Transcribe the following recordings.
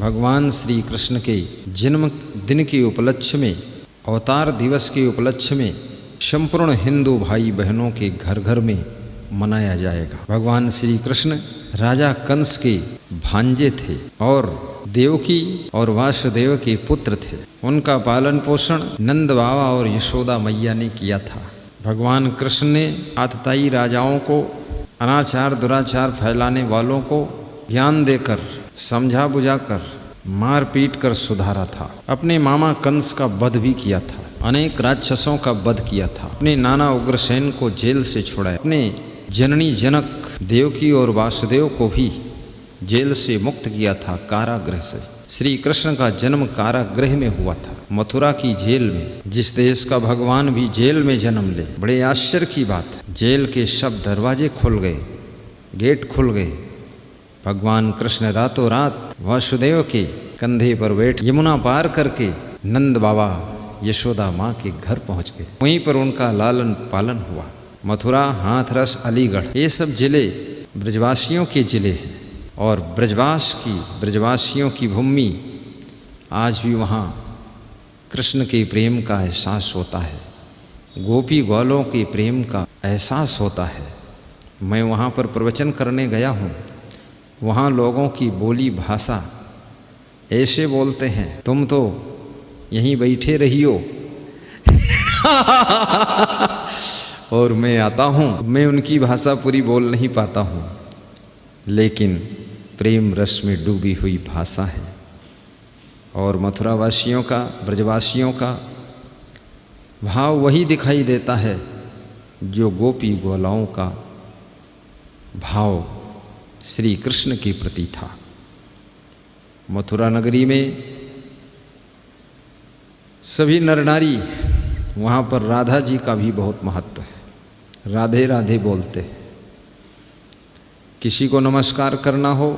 भगवान श्री कृष्ण के जन्म दिन के उपलक्ष्य में, अवतार दिवस के उपलक्ष्य में संपूर्ण हिंदू भाई बहनों के घर घर में मनाया जाएगा। भगवान श्री कृष्ण राजा कंस के भांजे थे और देवकी और वासुदेव के पुत्र थे। उनका पालन पोषण नंद बाबा और यशोदा मैया ने किया था। भगवान कृष्ण ने आतताई राजाओं को, अनाचार दुराचार फैलाने वालों को ज्ञान देकर, समझा बुझाकर, मार पीट कर सुधारा था। अपने मामा कंस का वध भी किया था, अनेक राक्षसों का वध किया था, अपने नाना उग्रसेन को जेल से छुड़ाया, अपने जननी जनक देवकी और वासुदेव को भी जेल से मुक्त किया था, कारागृह से। श्री कृष्ण का जन्म कारागृह में हुआ था, मथुरा की जेल में। जिस देश का भगवान भी जेल में जन्म ले, बड़े आश्चर्य की बात है। जेल के सब दरवाजे खुल गए, गेट खुल गए। भगवान कृष्ण रातों रात वासुदेव के कंधे पर बैठ यमुना पार करके नंद बाबा यशोदा माँ के घर पहुँच गए। वहीं पर उनका लालन पालन हुआ। मथुरा, हाथरस, अलीगढ़, ये सब जिले ब्रजवासियों के जिले हैं और ब्रजवासियों की भूमि। आज भी वहाँ कृष्ण के प्रेम का एहसास होता है, गोपी ग्वालों के प्रेम का एहसास होता है। मैं वहाँ पर प्रवचन करने गया हूँ। वहाँ लोगों की बोली भाषा ऐसे बोलते हैं, तुम तो यहीं बैठे रहियो और मैं आता हूँ। मैं उनकी भाषा पूरी बोल नहीं पाता हूँ, लेकिन प्रेम रस में डूबी हुई भाषा है। और मथुरा वासियों का, ब्रजवासियों का भाव वही दिखाई देता है जो गोपी ग्वालाओं का भाव श्री कृष्ण के प्रति था। मथुरा नगरी में सभी नर नारी, वहाँ पर राधा जी का भी बहुत महत्व है। राधे राधे बोलते हैं। किसी को नमस्कार करना हो,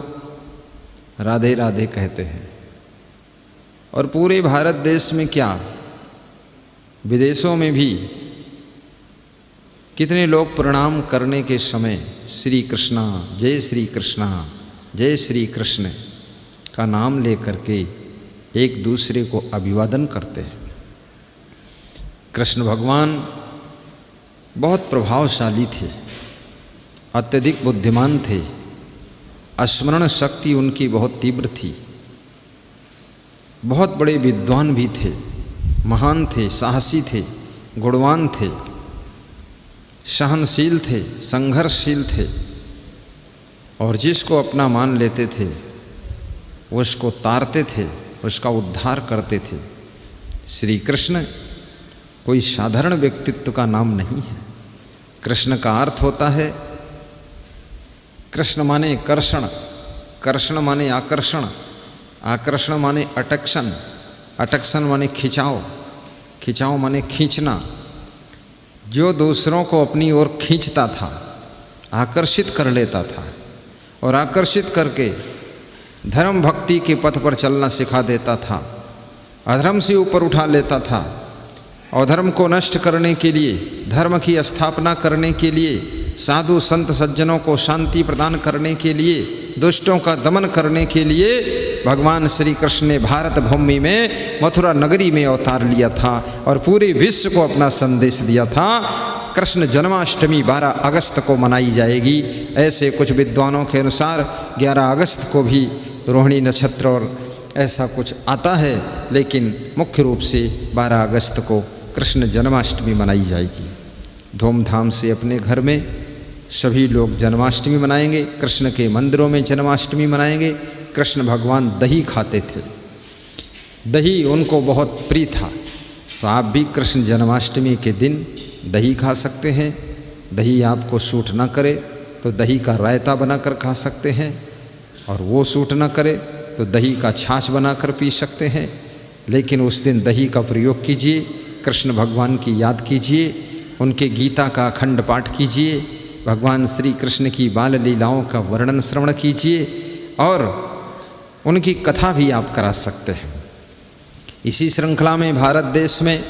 राधे राधे कहते हैं। और पूरे भारत देश में क्या, विदेशों में भी कितने लोग प्रणाम करने के समय श्री कृष्णा, जय श्री कृष्णा, जय श्री कृष्ण का नाम लेकर के एक दूसरे को अभिवादन करते हैं। कृष्ण भगवान बहुत प्रभावशाली थे, अत्यधिक बुद्धिमान थे, स्मरण शक्ति उनकी बहुत तीव्र थी, बहुत बड़े विद्वान भी थे, महान थे, साहसी थे, गुणवान थे, सहनशील थे, संघर्षशील थे। और जिसको अपना मान लेते थे उसको तारते थे, उसका उद्धार करते थे। श्री कृष्ण कोई साधारण व्यक्तित्व का नाम नहीं है। कृष्ण का अर्थ होता है, कृष्ण माने कर्षण, कर्षण माने आकर्षण, आकर्षण माने अटक्शन, अटक्शन माने खिंचाव, खिंचाव माने खींचना। जो दूसरों को अपनी ओर खींचता था, आकर्षित कर लेता था और आकर्षित करके धर्म भक्ति के पथ पर चलना सिखा देता था, अधर्म से ऊपर उठा लेता था। और धर्म को नष्ट करने के लिए, धर्म की स्थापना करने के लिए, साधु संत सज्जनों को शांति प्रदान करने के लिए, दुष्टों का दमन करने के लिए भगवान श्री कृष्ण ने भारत भूमि में, मथुरा नगरी में अवतार लिया था और पूरे विश्व को अपना संदेश दिया था। कृष्ण जन्माष्टमी 12 अगस्त को मनाई जाएगी। ऐसे कुछ विद्वानों के अनुसार 11 अगस्त को भी रोहिणी नक्षत्र और ऐसा कुछ आता है, लेकिन मुख्य रूप से 12 अगस्त को कृष्ण जन्माष्टमी मनाई जाएगी। धूमधाम से अपने घर में सभी लोग जन्माष्टमी मनाएंगे, कृष्ण के मंदिरों में जन्माष्टमी मनाएंगे। कृष्ण भगवान दही खाते थे, दही उनको बहुत प्रिय था, तो आप भी कृष्ण जन्माष्टमी के दिन दही खा सकते हैं। दही आपको सूट ना करे तो दही का रायता बनाकर खा सकते हैं, और वो सूट ना करे तो दही का छाछ बनाकर पी सकते हैं। लेकिन उस दिन दही का प्रयोग कीजिए, कृष्ण भगवान की याद कीजिए, उनके गीता का अखंड पाठ कीजिए, भगवान श्री कृष्ण की बाल लीलाओं का वर्णन श्रवण कीजिए और उनकी कथा भी आप करा सकते हैं। इसी श्रृंखला में भारत देश में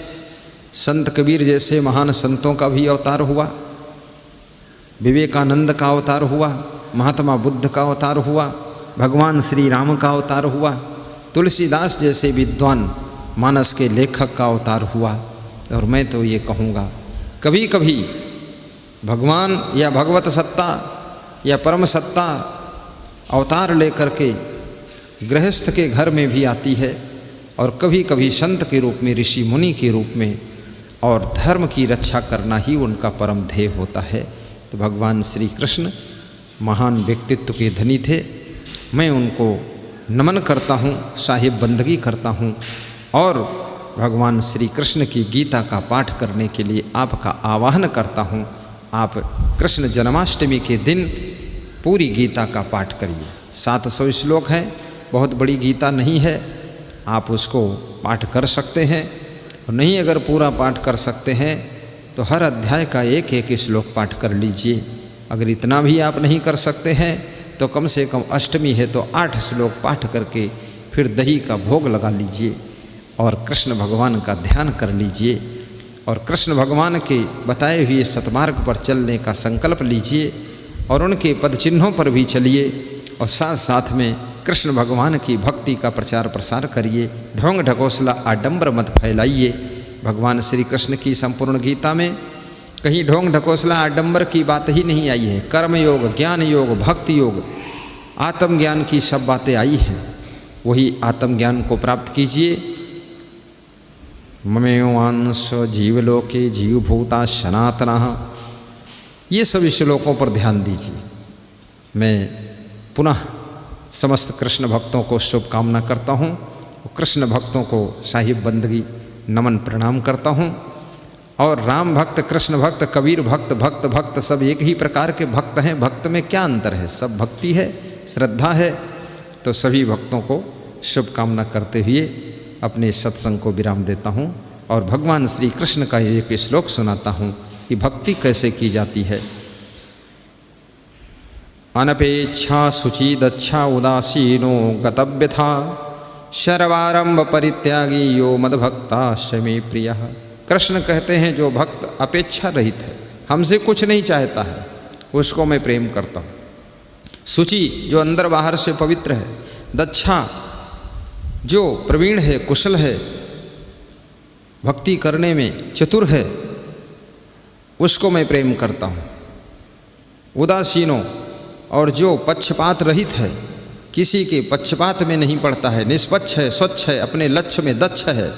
संत कबीर जैसे महान संतों का भी अवतार हुआ, विवेकानंद का अवतार हुआ, महात्मा बुद्ध का अवतार हुआ, भगवान श्री राम का अवतार हुआ। तुलसीदास जैसे विद्वान मानस के लेखक का अवतार हुआ। और मैं तो ये कहूँगा, कभी कभी भगवान या भगवत सत्ता या परम सत्ता अवतार लेकर के गृहस्थ के घर में भी आती है, और कभी कभी संत के रूप में, ऋषि मुनि के रूप में, और धर्म की रक्षा करना ही उनका परम ध्येय होता है। तो भगवान श्री कृष्ण महान व्यक्तित्व के धनी थे। मैं उनको नमन करता हूँ, साहिब बंदगी करता हूँ, और भगवान श्री कृष्ण की गीता का पाठ करने के लिए आपका आह्वान करता हूँ। आप कृष्ण जन्माष्टमी के दिन पूरी गीता का पाठ करिए। 700 श्लोक हैं, बहुत बड़ी गीता नहीं है, आप उसको पाठ कर सकते हैं। और नहीं अगर पूरा पाठ कर सकते हैं तो हर अध्याय का एक एक श्लोक पाठ कर लीजिए। अगर इतना भी आप नहीं कर सकते हैं तो कम से कम अष्टमी है तो 8 श्लोक पाठ करके फिर दही का भोग लगा लीजिए और कृष्ण भगवान का ध्यान कर लीजिए, और कृष्ण भगवान के बताए हुए सतमार्ग पर चलने का संकल्प लीजिए, और उनके पद चिन्हों पर भी चलिए, और साथ साथ में कृष्ण भगवान की भक्ति का प्रचार प्रसार करिए। ढोंग ढकोसला आडंबर मत फैलाइए। भगवान श्री कृष्ण की संपूर्ण गीता में कहीं ढोंग ढकोसला आडंबर की बात ही नहीं आई है। कर्म योग, ज्ञान योग, भक्ति योग, आत्मज्ञान की सब बातें आई हैं। वही आत्मज्ञान को प्राप्त कीजिए। ममेवांश जीवलोके जीवभूता सनातनः, ये सभी श्लोकों पर ध्यान दीजिए। मैं पुनः समस्त कृष्ण भक्तों को शुभकामना करता हूँ। कृष्ण भक्तों को साहिब बंदगी नमन प्रणाम करता हूँ। और राम भक्त, कृष्ण भक्त, कबीर भक्त, भक्त भक्त सब एक ही प्रकार के भक्त हैं। भक्त में क्या अंतर है? सब भक्ति है, श्रद्धा है। तो सभी भक्तों को शुभकामना करते हुए अपने सत्संग को विराम देता हूँ और भगवान श्री कृष्ण का एक श्लोक सुनाता हूँ कि भक्ति कैसे की जाती है। अनपेक्षा शुचिदच्छा उदासीनो गतव्यथा शर्वारंभ परित्यागी यो मद्भक्ता शमे प्रियः। कृष्ण कहते हैं जो भक्त अपेक्षा रहित है, हमसे कुछ नहीं चाहता है, उसको मैं प्रेम करता हूँ। शुचि जो अंदर बाहर से पवित्र है, दक्षा जो प्रवीण है, कुशल है, भक्ति करने में चतुर है, उसको मैं प्रेम करता हूँ। उदासीनो और जो पक्षपात रहित है, किसी के पक्षपात में नहीं पड़ता है, निष्पक्ष है, स्वच्छ है, अपने लक्ष्य में दक्ष है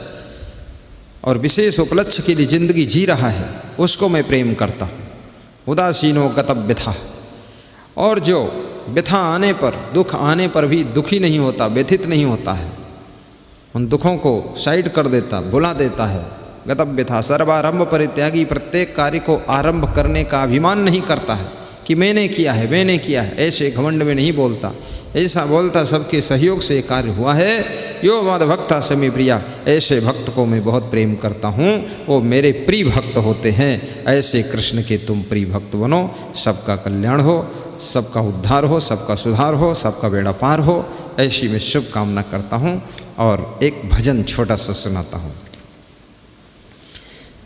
और विशेष उपलक्ष्य के लिए जिंदगी जी रहा है, उसको मैं प्रेम करता हूँ। उदासीनो गतव्यथा, और जो व्यथा आने पर, दुख आने पर भी दुखी नहीं होता, व्यथित नहीं होता है, उन दुखों को साइड कर देता, भुला देता है। गतव्यथा सर्वारंभ परित्यागी, प्रत्येक कार्य को आरंभ करने का अभिमान नहीं करता है कि मैंने किया है, मैंने किया है, ऐसे घमंड में नहीं बोलता। ऐसा बोलता सबके सहयोग से कार्य हुआ है। यो मद भक्ता समी प्रिया, ऐसे भक्त को मैं बहुत प्रेम करता हूँ, वो मेरे प्रिय भक्त होते हैं। ऐसे कृष्ण के तुम प्रिय भक्त बनो, सबका कल्याण हो, सबका उद्धार हो, सबका सुधार हो, सबका बेड़ा पार हो, ऐसी मैं शुभकामना करता हूँ। और एक भजन छोटा सा सुनाता हूँ।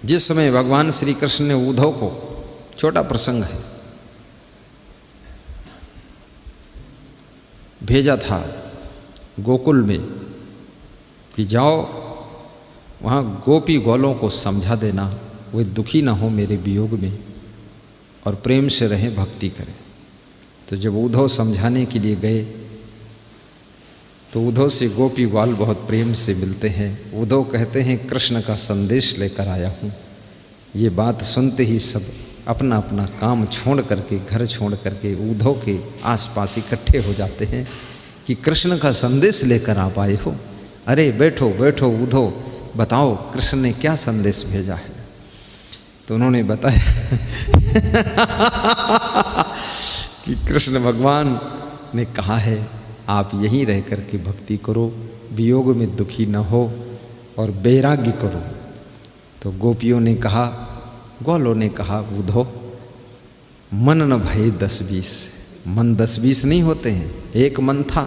जिस समय भगवान श्री कृष्ण ने उद्धव को, छोटा प्रसंग है, भेजा था गोकुल में कि जाओ वहाँ गोपी गोलों को समझा देना, वे दुखी ना हो मेरे वियोग में और प्रेम से रहें, भक्ति करें। तो जब उद्धव समझाने के लिए गए तो उद्धव से गोपी ग्वाल बहुत प्रेम से मिलते हैं। उद्धव कहते हैं कृष्ण का संदेश लेकर आया हूँ। ये बात सुनते ही सब अपना अपना काम छोड़ करके, घर छोड़ करके उद्धव के आसपास इकट्ठे हो जाते हैं कि कृष्ण का संदेश लेकर आप आए हो। अरे बैठो बैठो उद्धव, बताओ कृष्ण ने क्या संदेश भेजा है। तो उन्होंने बताया कि कृष्ण भगवान ने कहा है आप यहीं रह कर के भक्ति करो, वियोग में दुखी न हो और वैराग्य करो। तो गोपियों ने कहा, ग्वालों ने कहा, उद्धव मन न भये 10-20, मन 10-20 नहीं होते हैं, एक मन था,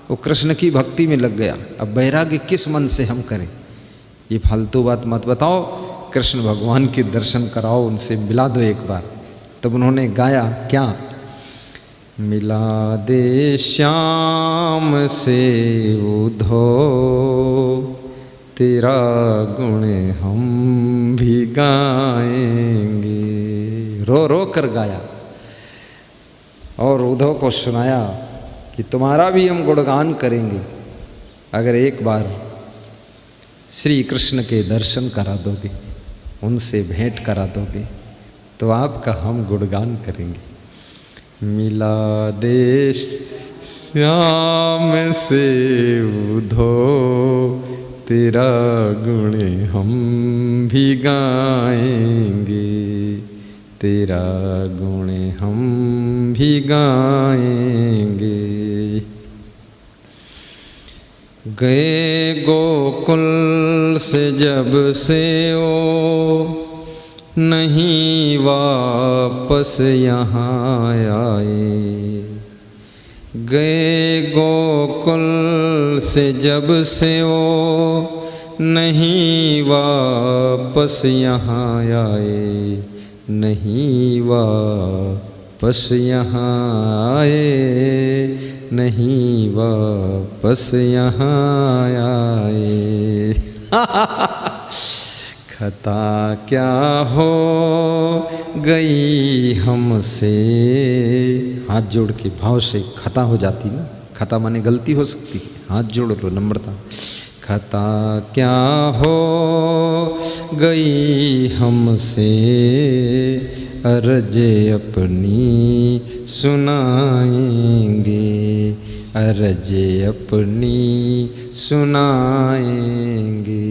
वो कृष्ण की भक्ति में लग गया। अब वैराग्य किस मन से हम करें? ये फालतू बात मत बताओ, कृष्ण भगवान के दर्शन कराओ, उनसे मिला दो एक बार। तब उन्होंने गाया क्या, मिला दे श्याम से उधो, तेरा गुण हम भी गाएंगे। रो रो कर गाया और उद्धव को सुनाया कि तुम्हारा भी हम गुणगान करेंगे अगर एक बार श्री कृष्ण के दर्शन करा दोगे, उनसे भेंट करा दोगे तो आपका हम गुणगान करेंगे। मिला दे श्याम से उधो, तेरा गुण हम भी गाएंगे, तेरा गुण हम भी गाएंगे। गए गोकुल से जब से ओ, नहीं वापस यहाँ आए। गए गोकुल से जब से ओ, नहीं वापस यहाँ आए, नहीं वापस यहाँ आए, नहीं वापस यहाँ आए। खता क्या हो गई हमसे, हाथ जोड़ के भाव से खता हो जाती ना, खता माने गलती हो सकती है, हाथ जोड़ लो नम्रता। खता क्या हो गई हमसे, अर्ज अपनी सुनाएंगे, अर्ज अपनी सुनाएंगे।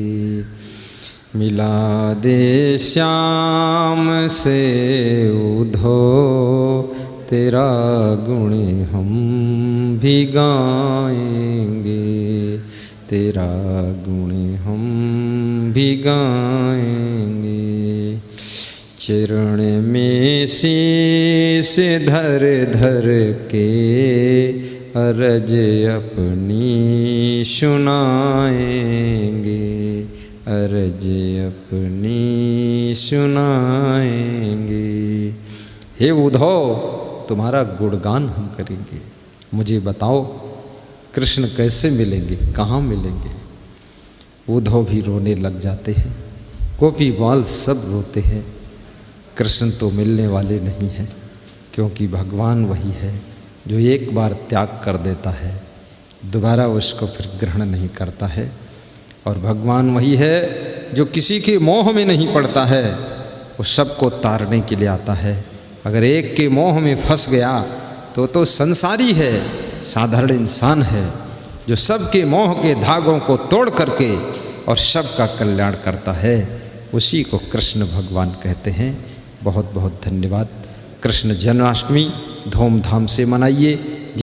मिला दे श्याम से उधो, तेरा गुण हम भी गाएंगे, तेरा गुण हम भी गाएंगे। चरण में शीश धर धर के, अर्ज अपनी सुनाएंगे, अर्ज अपनी सुनाएंगे। हे उद्धव, तुम्हारा गुणगान हम करेंगे। मुझे बताओ कृष्ण कैसे मिलेंगे, कहाँ मिलेंगे? उद्धव भी रोने लग जाते हैं, गोपी बाल सब रोते हैं। कृष्ण तो मिलने वाले नहीं हैं, क्योंकि भगवान वही है जो एक बार त्याग कर देता है, दोबारा उसको फिर ग्रहण नहीं करता है। और भगवान वही है जो किसी के मोह में नहीं पड़ता है, वो सबको तारने के लिए आता है। अगर एक के मोह में फंस गया तो संसारी है, साधारण इंसान है, जो सबके मोह के धागों को तोड़ करके और सबका कल्याण करता है, उसी को कृष्ण भगवान कहते हैं। बहुत बहुत धन्यवाद। कृष्ण जन्माष्टमी धूमधाम से मनाइए।